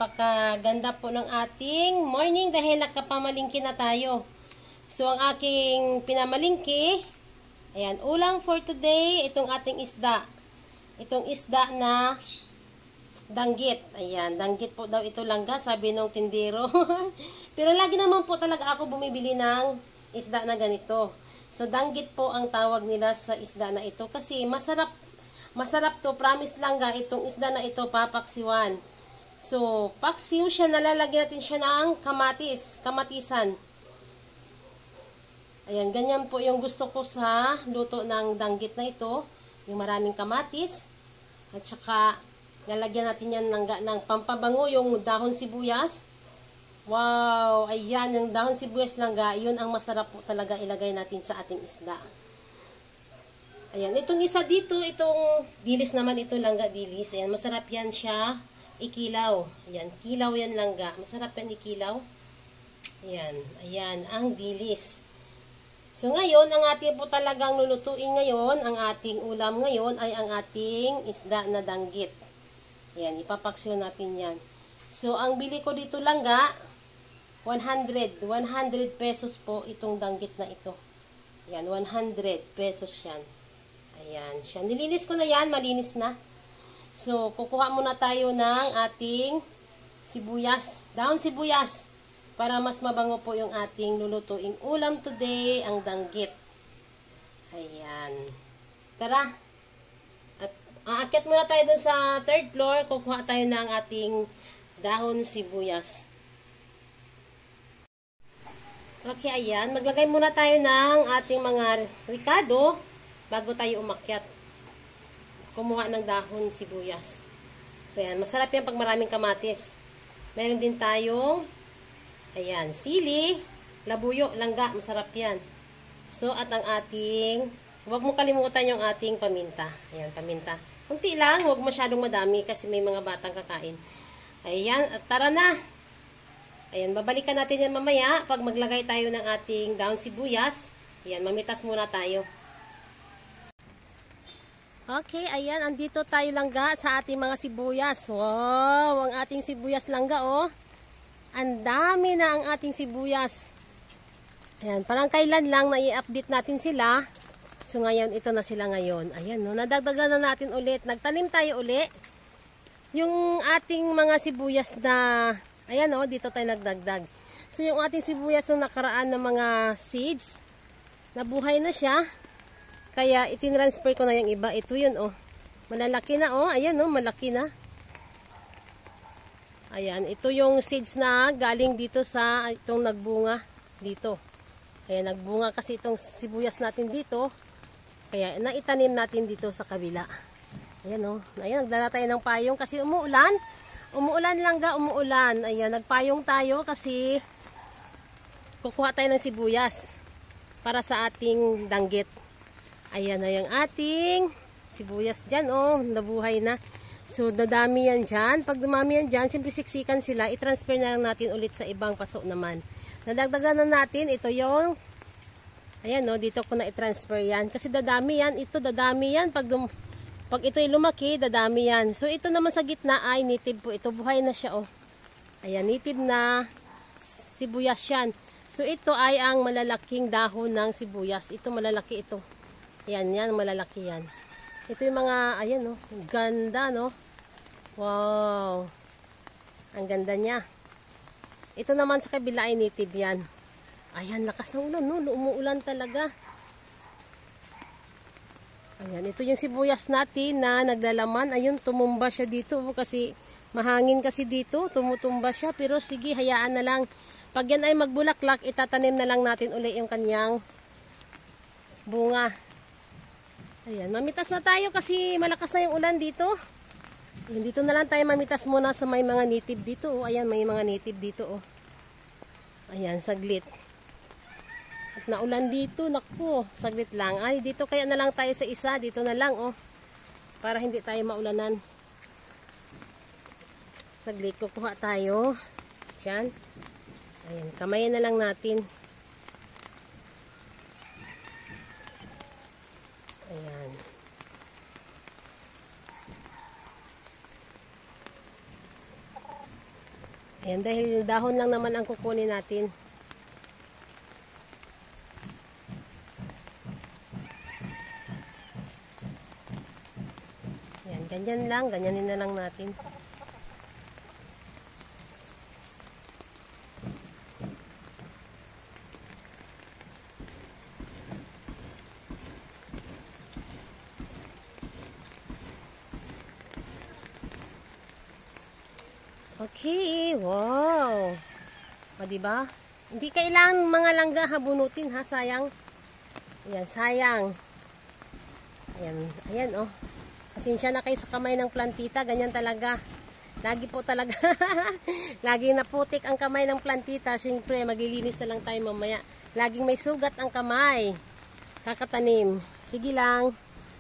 napakaganda po ng ating morning dahil nakapamalingki na tayo. So, ang aking pinamalingki, ayan, ulam for today, itong ating isda. Itong isda na danggit. Ayan, danggit po daw ito langga, sabi nung tindero. Pero lagi naman po talaga ako bumibili ng isda na ganito. So, danggit po ang tawag nila sa isda na ito kasi masarap. Masarap to, promise langga, itong isda na ito, papaksiwan. So, paksiw siya, nalalagyan natin siya ng kamatisan. Ayan, ganyan po yung gusto ko sa luto ng danggit na ito. Yung maraming kamatis. At saka, lalagyan natin yan ng pampabango, yung dahon sibuyas. Wow, ayan, yung dahon sibuyas langga, yun ang masarap po talaga ilagay natin sa ating isda. Ayan, itong isa dito, itong dilis naman, ito langga dilis. Ayan, masarap yan siya ikilaw. Ayan, kilaw yan langga. Masarap yan ikilaw. Ayan, ayan, ang dilis. So ngayon, ang ating po talagang lulutuin ngayon, ang ating ulam ngayon ay ang ating isda na danggit. Ayan, ipapaksiw natin yan. So, ang bili ko dito langga, 100 pesos po itong danggit na ito. Ayan, 100 pesos yan. Ayan siya. Nilinis ko na yan. Malinis na. So, kukuha muna tayo ng ating sibuyas. Dahon sibuyas. Para mas mabango po yung ating lulutuing ulam today, ang danggit. Ayan. Tara. At aakyat muna tayo dun sa third floor. Kukuha tayo ng ating dahon sibuyas. Okay, ayan. Maglagay muna tayo ng ating mga ricado bago tayo umakyat. Kumuha ng dahon sibuyas. So, ayan. Masarap yan pag maraming kamatis. Meron din tayong, ayan, sili, labuyo, langga. Masarap yan. So, at ang ating, huwag mo kalimutan yung ating paminta. Ayan, paminta. Kunti lang, huwag masyadong madami kasi may mga batang kakain. Ayan, at tara na. Ayan, babalikan natin yan mamaya pag maglagay tayo ng ating dahon sibuyas. Ayan, mamitas muna tayo. Okay, ayan, andito tayo langga sa ating mga sibuyas. Wow, ang ating sibuyas langga, oh. Ang dami na ang ating sibuyas. Ayan, parang kailan lang na i-update natin sila. So, ngayon, ito na sila ngayon. Ayan, no, nadagdagan na natin ulit. Nagtanim tayo ulit. Yung ating mga sibuyas na, ayan, oh, dito tayo nagdagdag. So, yung ating sibuyas ng nakaraan ng mga seeds, nabuhay na siya. Kaya, itinransfer ko na yung iba. Ito yun, oh. Malalaki na, oh. Ayan, oh, malaki na. Ayan, ito yung seeds na galing dito sa itong nagbunga dito. Ayan, nagbunga kasi itong sibuyas natin dito. Kaya, naitanim natin dito sa kabila. Ayan, oh. Ayan, nagdala tayo ng payong kasi umuulan. Umuulan langga, umuulan. Ayan, nagpayong tayo kasi kukuha tayo ng sibuyas para sa ating danggit. Ayan na yung ating sibuyas dyan, oh. Nabuhay na. So, dadami yan dyan. Pag dumami yan dyan, siyempre siksikan sila. I-transfer na lang natin ulit sa ibang paso naman. Nadagdagan na natin. Ito yung, ayan, no, dito ko na i-transfer yan. Kasi dadami yan. Ito, dadami yan. Pag ito'y lumaki, dadami yan. So, ito naman sa gitna ay native po. Ito, buhay na siya, oh. Ayan, native na sibuyas yan. So, ito ay ang malalaking dahon ng sibuyas. Ito, malalaki ito. Ayan, yan, malalaki yan. Ito yung mga, ayan, no, ganda, no. Wow. Ang ganda niya. Ito naman sa kabila ay native yan. Ayan, lakas ng ulan, no. Umuulan talaga. Ayan, ito yung sibuyas natin na naglalaman. Ayun, tumumba siya dito kasi mahangin kasi dito. Tumutumba siya. Pero sige, hayaan na lang. Pag yan ay magbulaklak, itatanim na lang natin uli yung kanyang bunga. Ayan, mamitas na tayo kasi malakas na yung ulan dito. Ayan, dito na lang tayo mamitas muna sa may mga native dito. Oh. Ayan, may mga native dito. Oh. Ayan, saglit. At naulan dito, naku, saglit lang. Ay, dito kaya na lang tayo sa isa. Dito na lang, oh. Para hindi tayo maulanan. Saglit, kukuha tayo. Diyan. Ayan, kamayan na lang natin. Ayan. Ayan, dahil dahon lang naman ang kukunin natin. Ayan, ganyan lang. Ganyanin na lang natin. Okay, wow. O, diba? Hindi kailangan mga langga habunutin ha, sayang. Ayan, sayang. Ayan, ayan oh. Pasensya na kayo sa kamay ng plantita, ganyan talaga. Lagi po talaga. Laging naputik ang kamay ng plantita. Siyempre, maglilinis na lang tayo mamaya. Laging may sugat ang kamay. Kakatanim. Sige lang.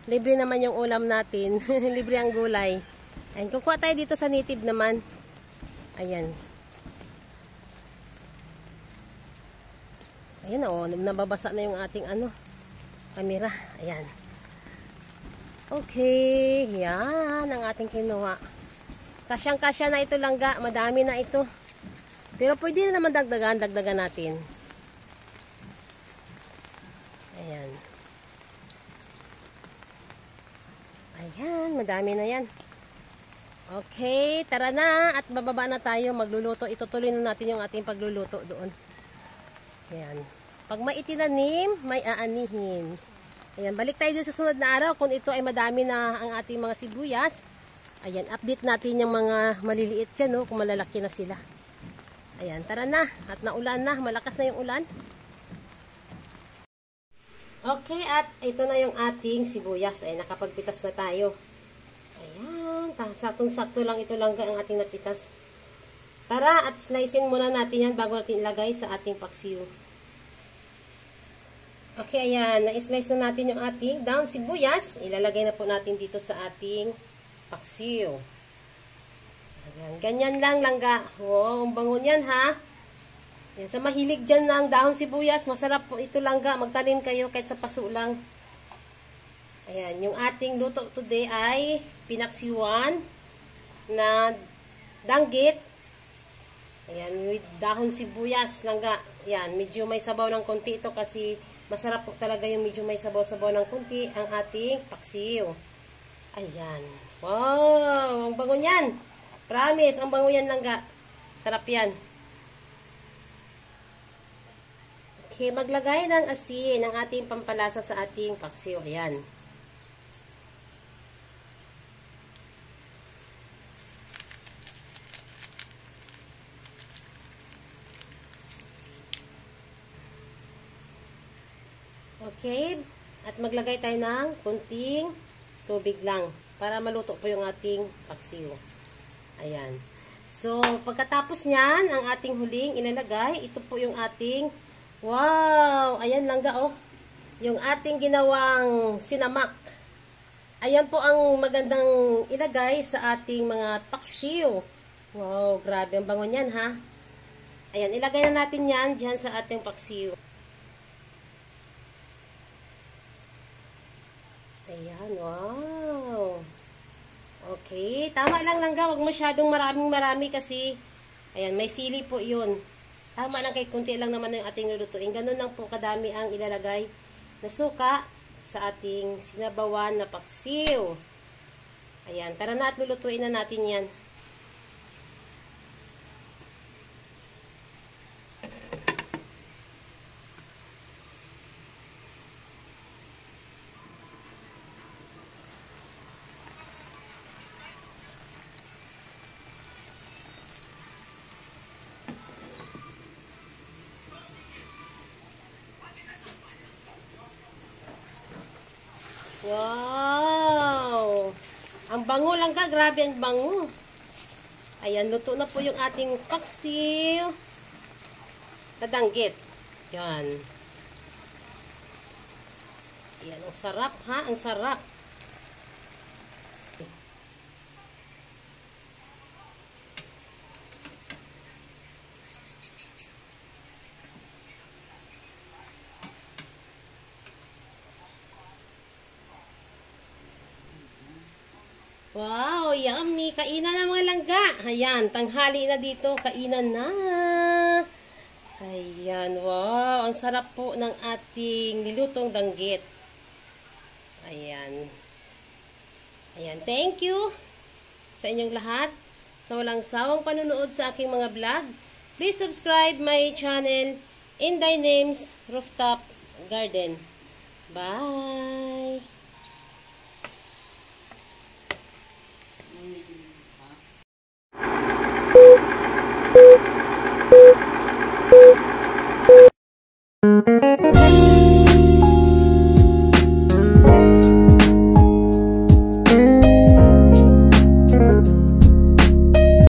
Libre naman yung ulam natin. Libre ang gulay. Ayan, kukuha tayo dito sa native naman. Ayan. Ayan o, nababasa na yung ating camera. Ayan. Okay, yan ang ating kinuha. Kasyang-kasya na ito langga, madami na ito. Pero pwede na naman dagdagan natin. Ayan. Ayan, madami na yan. Okay, tara na at bababa na tayo magluluto. Itutuloy na natin yung ating pagluluto doon. Ayan. Pag may itinanim, may aanihin. Ayan, balik tayo dun sa sunod na araw kung ito ay madami na ang ating mga sibuyas. Ayan, update natin yung mga maliliit dyan, no, kung malalaki na sila. Ayan, tara na. At naulan na, malakas na yung ulan. Okay, at ito na yung ating sibuyas. Ay, nakapagpitas na tayo. Ayan, saktong-sakto lang ito lang ang ating napitas. Tara, at slicein muna natin yan bago natin ilagay sa ating paksiw. Okay, ayan, na-slice na natin yung ating daang sibuyas. Ilalagay na po natin dito sa ating paksiw. Ayan, ganyan lang langga. Wow, ang bango niyan ha. Ayan, sa mahilig dyan ng dahon sibuyas, masarap po ito langga. Magtanim kayo kahit sa paso lang. Ayan, yung ating luto today ay pinaksiwan na danggit. Ayan, with dahon sibuyas langga. Ayan, medyo may sabaw ng konti ito kasi masarap po talaga yung medyo may sabaw-sabaw ng konti ang ating paksiw. Ayan. Wow, ang bango niyan. Promise, ang bango yan langga. Sarap yan. Okay, maglagay ng asin ng ating pampalasa sa ating paksiw. Ayan. Okay, at maglagay tayo ng kunting tubig lang para maluto po yung ating paksiw. Ayan. So, pagkatapos niyan, ang ating huling ilalagay, ito po yung ating, wow, ayan langga oh, yung ating ginawang sinamak. Ayan po ang magandang ilagay sa ating mga paksiw. Wow, grabe ang bango niyan ha. Ayan, ilagay na natin yan dyan sa ating paksiw. Ayan, wow. Okay, tama lang langga, wag masyadong marami kasi, ayan, may sili po yun. Tama lang, kay kunti lang naman yung ating lulutuin. Ganun lang po kadami ang ilalagay na suka sa ating sinabawan na paksiw. Ayan, tara na at lulutuin na natin yan. Wow! Ang bango lang ka, grabe ang bango. Ayan, luto na po yung ating paksiw na danggit. Yan. Ayan, ang sarap ha, ang sarap. Wow, yummy. Kainan na mga langga. Ayan, tanghali na dito. Kainan na. Ayan, wow. Ang sarap po ng ating nilutong danggit. Ayan. Ayan, thank you sa inyong lahat. Sa walang sawang panunood sa aking mga vlog. Please subscribe my channel, Inday Names Rooftop Garden. Bye!